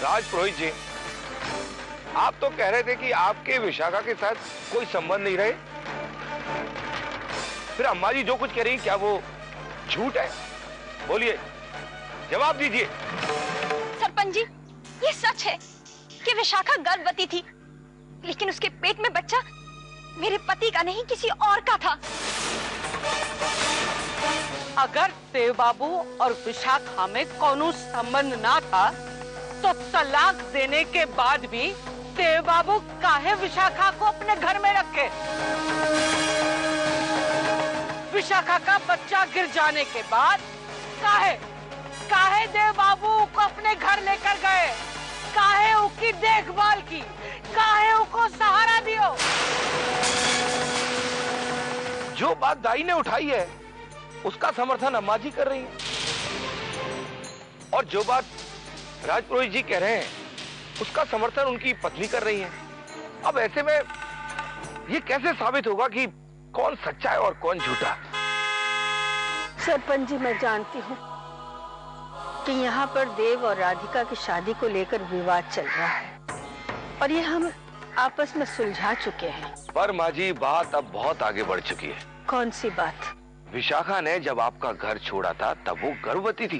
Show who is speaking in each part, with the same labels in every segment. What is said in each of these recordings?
Speaker 1: राज पुरोहित जी, आप तो कह रहे थे कि आपके विशाखा के साथ कोई संबंध नहीं रहे। फिर अम्मा जी जो कुछ कह रही क्या वो झूठ है? बोलिए, जवाब दीजिए।
Speaker 2: सरपंच जी, ये सच है कि विशाखा गर्भवती थी, लेकिन उसके पेट में बच्चा मेरे पति का नहीं किसी और का था।
Speaker 3: अगर देव बाबू और विशाखा में कोनो संबंध ना था तो तलाक देने के बाद भी देव बाबू काहे विशाखा को अपने घर में रखे? विशाखा का बच्चा गिर जाने के बाद काहे देव बाबू को अपने घर लेकर गए? काहे उसकी देखभाल की? काहे उसको सहारा दियो?
Speaker 1: जो बात दाई ने उठाई है उसका समर्थन अम्मा जी कर रही हैं, और जो बात राज पुरोहित जी कह रहे हैं उसका समर्थन उनकी पत्नी कर रही है। अब ऐसे में ये कैसे साबित होगा कि कौन सच्चा है और कौन झूठा?
Speaker 4: सरपंच जी, मैं जानती हूँ कि यहाँ पर देव और राधिका की शादी को लेकर विवाद चल रहा है और ये हम आपस में सुलझा चुके हैं।
Speaker 1: पर माँ जी, बात अब बहुत आगे बढ़ चुकी है।
Speaker 4: कौन सी बात?
Speaker 1: विशाखा ने जब आपका घर छोड़ा था तब वो गर्भवती थी।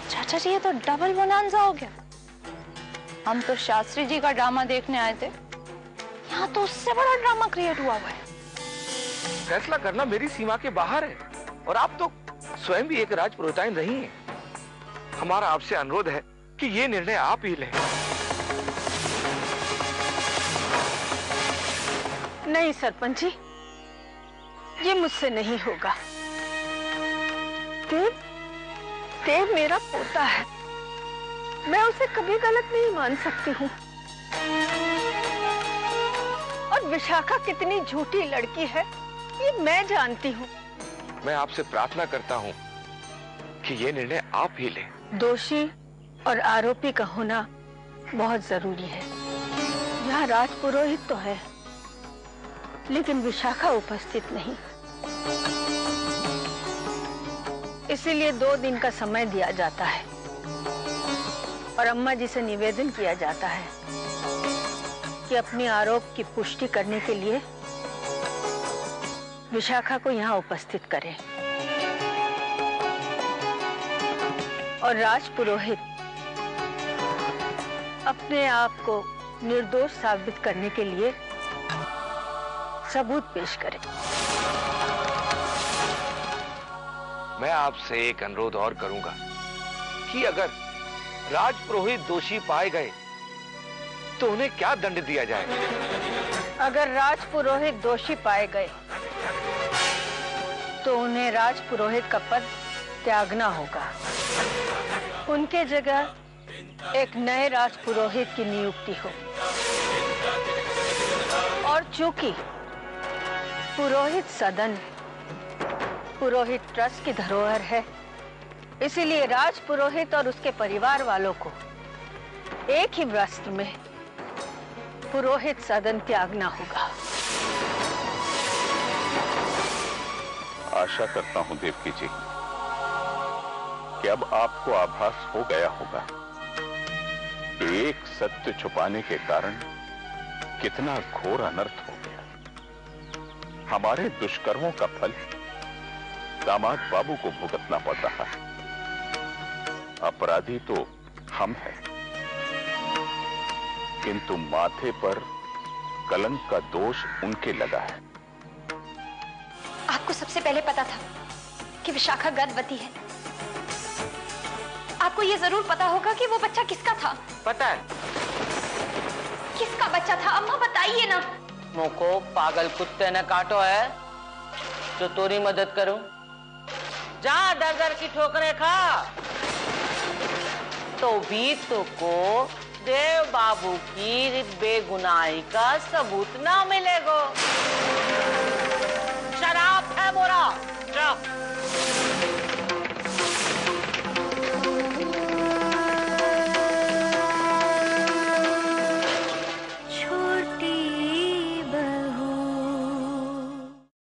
Speaker 2: चाचा जी, ये तो डबल बोनांजा हो गया। हम तो शास्त्री जी का ड्रामा देखने आए थे, यहाँ तो उससे बड़ा ड्रामा क्रिएट हुआ है।
Speaker 1: फैसला करना मेरी सीमा के बाहर है और आप तो स्वयं भी एक राजपुरोहिताइन रही हैं। हमारा आपसे अनुरोध है कि ये निर्णय आप ही लें।
Speaker 4: नहीं सरपंच जी, ये मुझसे नहीं होगा। देव मेरा पोता है, मैं उसे कभी गलत नहीं मान सकती हूँ। और विशाखा कितनी झूठी लड़की है ये मैं जानती हूँ।
Speaker 1: मैं आपसे प्रार्थना करता हूँ कि ये निर्णय आप ही लें।
Speaker 4: दोषी और आरोपी का होना बहुत जरूरी है। यहाँ राजपुरोहित तो है लेकिन विशाखा उपस्थित नहीं, इसीलिए 2 दिन का समय दिया जाता है और अम्मा जी से निवेदन किया जाता है कि अपने आरोप की पुष्टि करने के लिए विशाखा को यहाँ उपस्थित करें। और राजपुरोहित अपने आप को निर्दोष साबित करने के लिए सबूत पेश करें।
Speaker 1: मैं आपसे एक अनुरोध और करूंगा कि अगर राजपुरोहित दोषी पाए गए तो उन्हें क्या दंड दिया जाए?
Speaker 4: अगर राजपुरोहित दोषी पाए गए तो उन्हें राजपुरोहित का पद त्यागना होगा। उनके जगह एक नए राजपुरोहित की नियुक्ति हो। और चूंकि पुरोहित सदन पुरोहित ट्रस्ट की धरोहर है, इसीलिए राजपुरोहित और उसके परिवार वालों को एक ही वस्त्र में पुरोहित सदन त्यागना होगा।
Speaker 5: आशा करता हूं देवकी जी कि अब आपको आभास हो गया होगा कि एक सत्य छुपाने के कारण कितना घोर अनर्थ हो गया। हमारे दुष्कर्मों का फल दामाद बाबू को भुगतना पड़ रहा है। अपराधी तो हम हैं, किंतु माथे पर कलंक का दोष उनके लगा है।
Speaker 2: आपको सबसे पहले पता था कि विशाखा गर्भवती है। आपको ये जरूर पता होगा कि वो बच्चा किसका था।
Speaker 3: पता है।
Speaker 2: किसका बच्चा था? अम्मा बताइए ना।
Speaker 3: मोको पागल कुत्ते ने काटो है तो तोरी मदद करूं? जा दर दर की ठोकरें खा तो भी तुमको देव बाबू की बेगुनाही का सबूत ना मिलेगा।